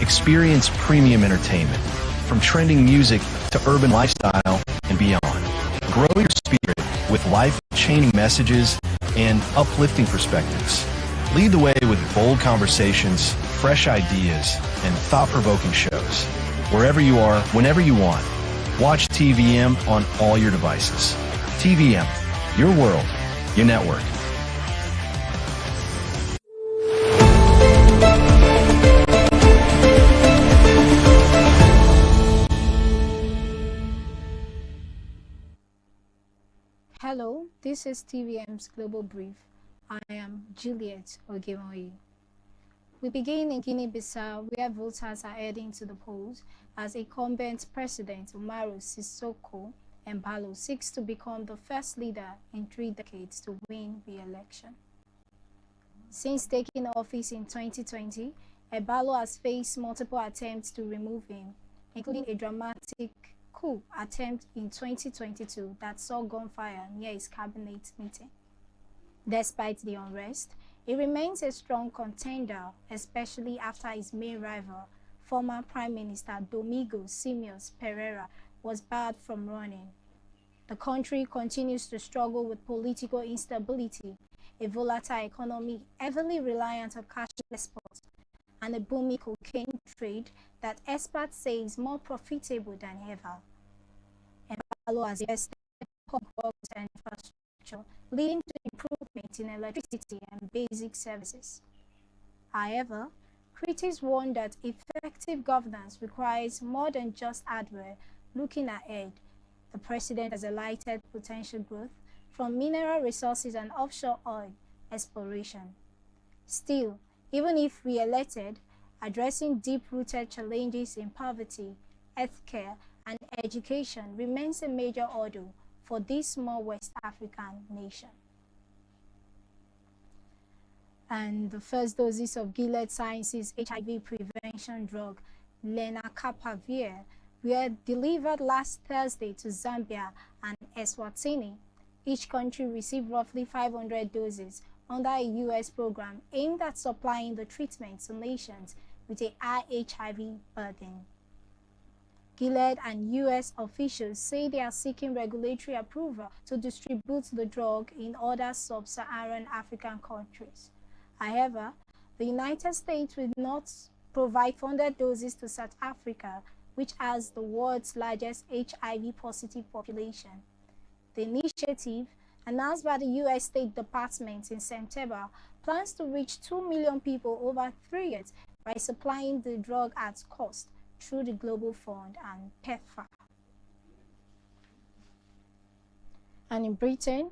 Experience premium entertainment, from trending music to urban lifestyle and beyond. Grow your spirit with life-changing messages and uplifting perspectives. Lead the way with bold conversations, fresh ideas, and thought-provoking shows. Wherever you are, whenever you want. Watch TVM on all your devices. TVM, your world, your network. Hello, this is TVM's Global Brief. I am Juliet Iyovwaye. We begin in Guinea-Bissau, where voters are heading to the polls as incumbent President Umaru Sissoco Embalo seeks to become the first leader in 3 decades to win re-election. Since taking office in 2020, Embalo has faced multiple attempts to remove him, including a dramatic coup attempt in 2022 that saw gunfire near his cabinet meeting. Despite the unrest, he remains a strong contender, especially after his main rival, former Prime Minister Domingos Simios Pereira, was barred from running. The country continues to struggle with political instability, a volatile economy heavily reliant on cashless exports, and a booming cocaine trade that experts say is more profitable than ever. Embalo has invested in public works and infrastructure, leading to improvement in electricity and basic services. However, critics warn that effective governance requires more than just hardware. Looking ahead, the president has highlighted potential growth from mineral resources and offshore oil exploration. Still, even if re-elected, addressing deep-rooted challenges in poverty, healthcare, and education remains a major hurdle for this small West African nation. And the first doses of Gilead Sciences HIV prevention drug, lenacapavir, were delivered last Thursday to Zambia and Eswatini. Each country received roughly 500 doses under a U.S. program aimed at supplying the treatment to nations with a high HIV burden. Gilead and U.S. officials say they are seeking regulatory approval to distribute the drug in other sub-Saharan African countries. However, the United States will not provide funded doses to South Africa, which has the world's largest HIV-positive population. The initiative, announced by the U.S. State Department in September, plans to reach 2 million people over 3 years by supplying the drug at cost through the Global Fund and PEPFAR. And in Britain,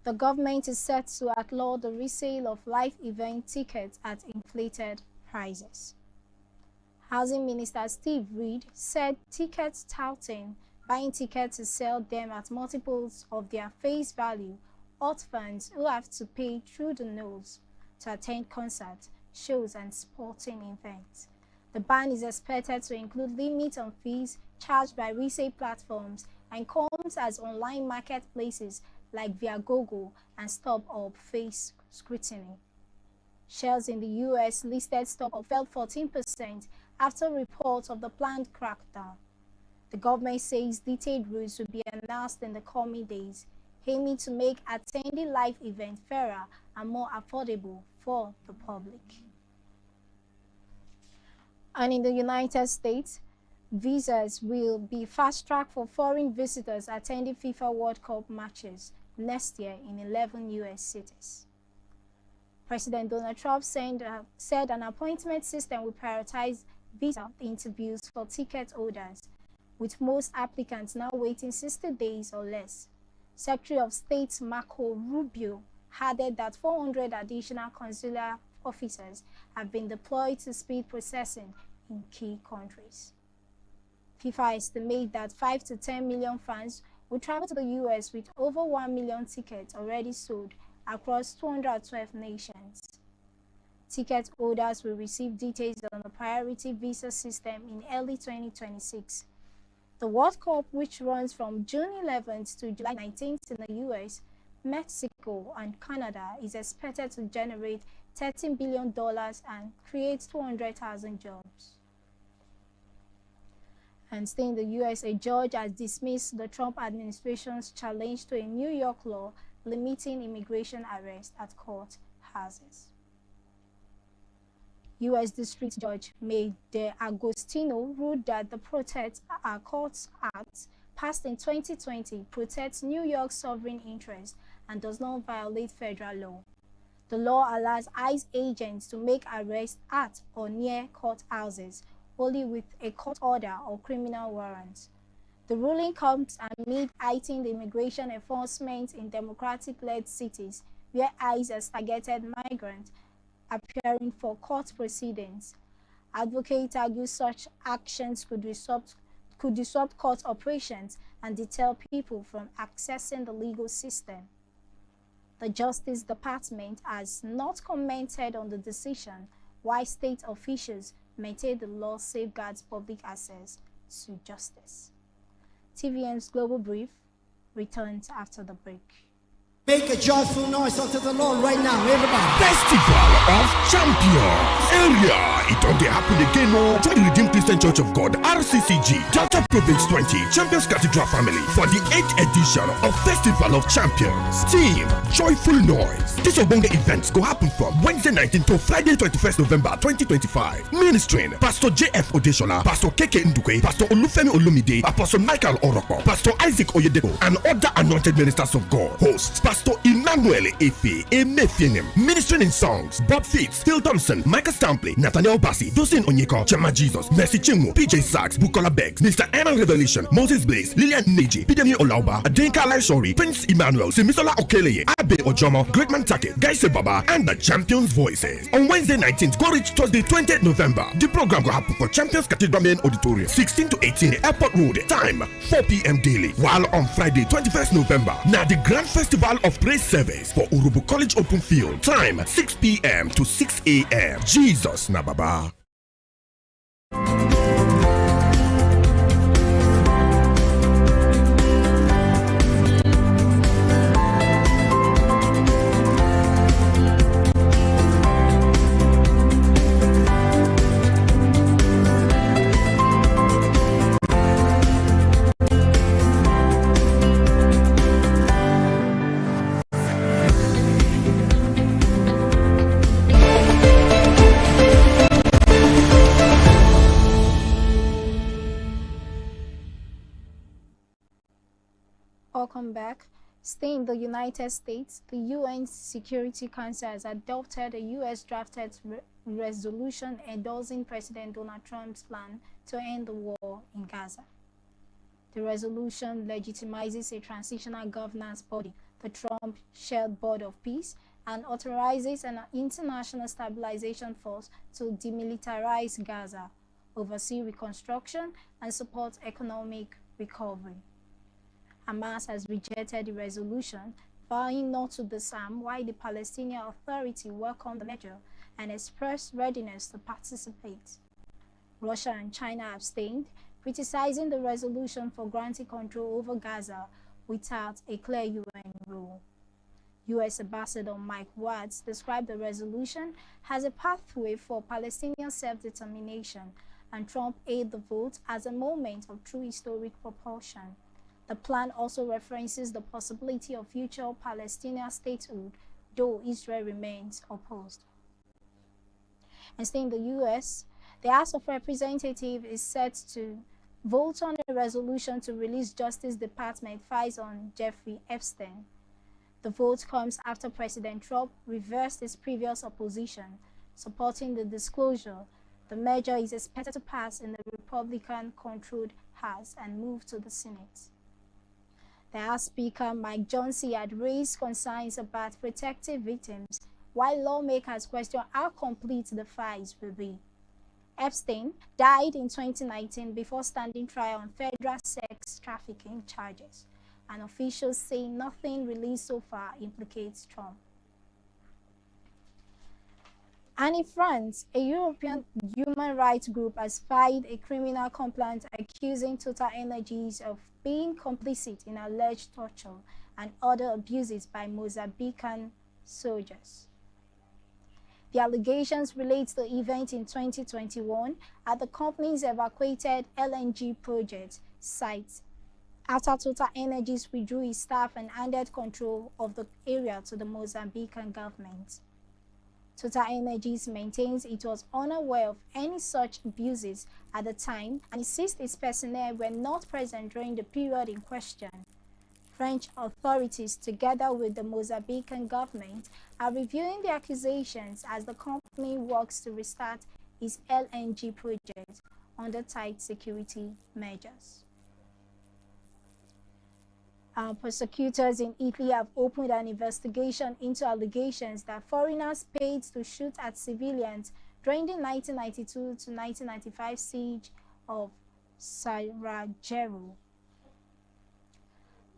the government is set to outlaw the resale of live event tickets at inflated prices. Housing Minister Steve Reed said tickets touting buying tickets to sell them at multiples of their face value hurt fans who have to pay through the nose to attend concerts, shows, and sporting events. The ban is expected to include limits on fees charged by resale platforms and comes as online marketplaces like Viagogo and StubHub face scrutiny. Shares in the U.S. listed StubHub fell 14% after reports of the planned crackdown. The government says detailed rules will be announced in the coming days, aiming to make attending live events fairer and more affordable for the public. And in the United States, visas will be fast-tracked for foreign visitors attending FIFA World Cup matches next year in 11 U.S. cities. President Donald Trump said an appointment system will prioritize visa interviews for ticket holders, with most applicants now waiting 60 days or less. Secretary of State Marco Rubio added that 400 additional consular officers have been deployed to speed processing in key countries. FIFA estimates that 5 to 10 million fans will travel to the U.S. with over 1 million tickets already sold across 212 nations. Ticket holders will receive details on the priority visa system in early 2026. The World Cup, which runs from June 11th to July 19th in the U.S., Mexico, and Canada, is expected to generate $13 billion and create 200,000 jobs. And staying in the U.S., a judge has dismissed the Trump administration's challenge to a New York law limiting immigration arrest at courthouses. U.S. District Judge May De Agostino ruled that the Protect Our Courts Act, passed in 2020, protects New York's sovereign interests and does not violate federal law. The law allows ICE agents to make arrests at or near courthouses only with a court order or criminal warrant. The ruling comes amid heightened immigration enforcement in Democratic-led cities where ICE has targeted migrants appearing for court proceedings. Advocates argue such actions could disrupt court operations and deter people from accessing the legal system. The Justice Department has not commented on the decision, while state officials maintain the law safeguards public access to justice. TVM's Global Brief returns after the break. Make a joyful noise unto the Lord right now, everybody. Festival of Champions. Area. It don't happen again, no. Join the Redeemed Christian Church of God, RCCG, Delta Province 20, Champions Cathedral Family for the 8th edition of Festival of Champions. Team, Joyful Noise. This Obonga events go happen from Wednesday 19th to Friday 21st November 2025. Ministering, Pastor J.F. Odeshola, Pastor Keke Ndukwe, Pastor Olufemi Olumide, Apostle Michael Oroko, Pastor Isaac Oyedeko, and other anointed ministers of God. Hosts, Pastor Emmanuel Efe, Emefienem, ministering in songs, Bob Fitz, Phil Thompson, Micah Stampley, Nathaniel Bassi, Dosin Onyeko, Chema Jesus, Mercy Chinwo, PJ Sachs, Bukola Beggs, Mr. Emma Revelation, Moses Blaze, Lillian Neji, Pidemi Olauba, Adenka Laishori, Prince Emmanuel, Simisola Okeleye, Abe Ojomo, Greatman Take, Gaise Baba, and the Champions Voices. On Wednesday 19th, go reach Thursday 20th November. The program will happen for Champions Cathedral Main Auditorium, 16 to 18 Airport Road, time 4 p.m. daily. While on Friday 21st November, now the Grand Festival of Praise Service for Urubu College Open Field, time 6 p.m. to 6 a.m. Jesus na Baba. Welcome back. Staying in the United States, the UN Security Council has adopted a U.S. drafted resolution endorsing President Donald Trump's plan to end the war in Gaza. The resolution legitimizes a transitional governance body, the Trump Shared Board of Peace, and authorizes an international stabilization force to demilitarize Gaza, oversee reconstruction, and support economic recovery. Hamas has rejected the resolution, vowing not to disarm, while the Palestinian Authority welcomed the measure and expressed readiness to participate. Russia and China abstained, criticizing the resolution for granting control over Gaza without a clear UN rule. U.S. Ambassador Mike Watts described the resolution as a pathway for Palestinian self-determination, and Trump hailed the vote as a moment of true historic proportion. The plan also references the possibility of future Palestinian statehood, though Israel remains opposed. And staying in the U.S., the House of Representatives is set to vote on a resolution to release Justice Department files on Jeffrey Epstein. The vote comes after President Trump reversed his previous opposition, supporting the disclosure. The measure is expected to pass in the Republican-controlled House and move to the Senate. The House Speaker Mike Johnson had raised concerns about protecting victims, while lawmakers question how complete the files will be. Epstein died in 2019 before standing trial on federal sex trafficking charges, and officials say nothing released so far implicates Trump. And in France, a European human rights group has filed a criminal complaint accusing Total Energies of being complicit in alleged torture and other abuses by Mozambican soldiers. The allegations relate to the event in 2021 at the company's evacuated LNG project site after Total Energies withdrew its staff and handed control of the area to the Mozambican government. Total Energies maintains it was unaware of any such abuses at the time and insists its personnel were not present during the period in question. French authorities, together with the Mozambican government, are reviewing the accusations as the company works to restart its LNG project under tight security measures. Prosecutors in Italy have opened an investigation into allegations that foreigners paid to shoot at civilians during the 1992 to 1995 siege of Sarajevo.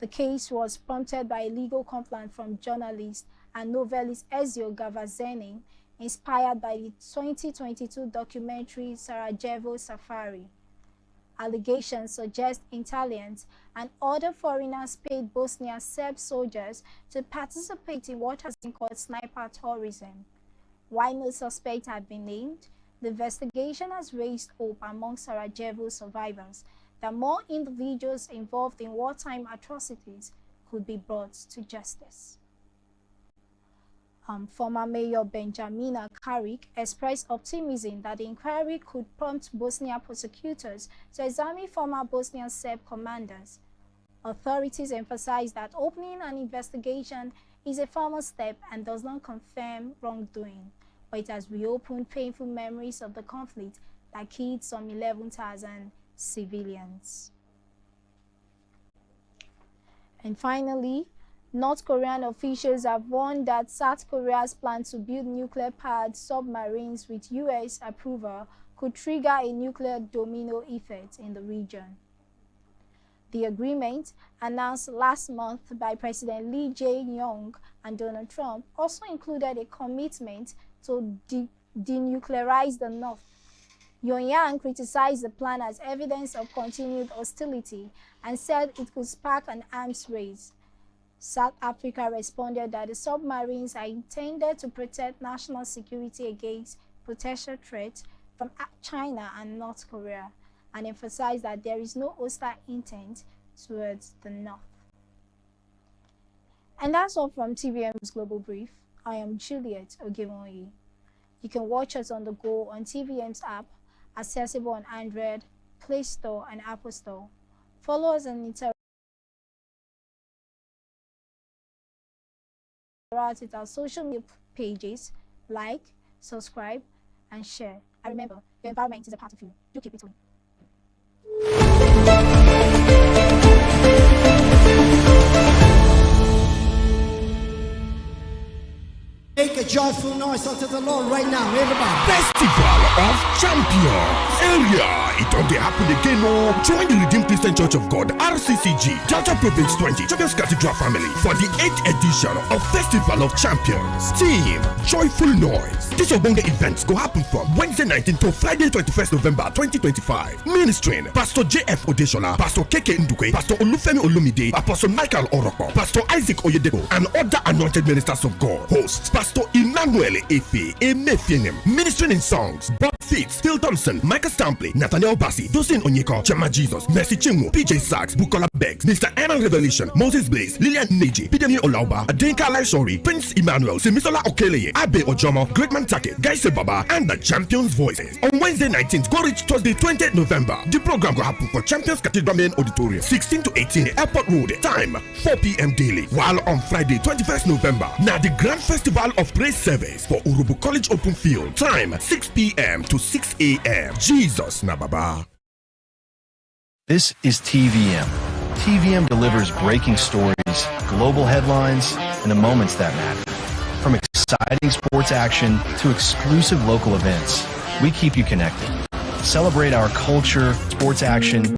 The case was prompted by a legal complaint from journalist and novelist Ezio Gavazzini, inspired by the 2022 documentary Sarajevo Safari. Allegations suggest Italians and other foreigners paid Bosnian Serb soldiers to participate in what has been called sniper tourism. While no suspects have been named, the investigation has raised hope among Sarajevo survivors that more individuals involved in wartime atrocities could be brought to justice. Former Mayor Benjamina Karic expressed optimism that the inquiry could prompt Bosnian prosecutors to examine former Bosnian Serb commanders. Authorities emphasize that opening an investigation is a formal step and does not confirm wrongdoing, but it has reopened painful memories of the conflict that killed some 11,000 civilians. And finally, North Korean officials have warned that South Korea's plan to build nuclear-powered submarines with US approval could trigger a nuclear domino effect in the region. The agreement, announced last month by President Lee Jae-yong and Donald Trump, also included a commitment to denuclearize the North. Pyongyang criticized the plan as evidence of continued hostility and said it could spark an arms race. South Africa responded that the submarines are intended to protect national security against potential threats from China and North Korea, and emphasized that there is no hostile intent towards the North. And that's all from TVM's Global Brief. I am Juliet Ogimonyi. You can watch us on the go on TVM's app, accessible on Android, Play Store, and Apple Store. Follow us on interact with our social media pages, like, subscribe, and share. And remember, your environment is a part of you. Do keep it clean. Make a joyful noise unto the Lord right now, everybody. Festival of Champions area. It don't happen again. No. Join the Redeemed Christian Church of God (RCCG) Delta Province 20 Champions Cathedral family for the 8th edition of Festival of Champions. Team Joyful Noise. This Obonga events go happen from Wednesday 19th to Friday 21st November 2025. Ministering Pastor J.F. Odeshola, Pastor Keke Ndukwe, Pastor Olufemi Olumide, Apostle Michael Oroko, Pastor Isaac Oyedeko, and other anointed ministers of God. Hosts Pastor Emmanuel Efe Emefienem. Ministering in songs Bob Fitz, Phil Thompson, Michael Stampley, Nathaniel Bassi, Dosin Onyeko, Chema Jesus, Mercy Chinwo, PJ Sachs, Bukola Beggs, Mr. Anna Revelation, Moses Blaze, Lillian Neji, Pidemi Olauba, Adenka Laishori, Prince Emmanuel, Simisola Okeleye, Abe Ojomo, Greatman Take, Gaise Baba, and the Champions Voices. On Wednesday 19th, go reach Thursday 20th November. The program will happen for Champions Cathedral Main Auditorium, 16 to 18 Airport Road. Time 4 p.m. daily. While on Friday 21st November, now the Grand Festival of Praise Service for Urubu College Open Field. Time 6 p.m. to 6 a.m. Jesus Nababa. This is TVM. TVM delivers breaking stories, global headlines, and the moments that matter. From exciting sports action to exclusive local events, we keep you connected. Celebrate our culture, sports action,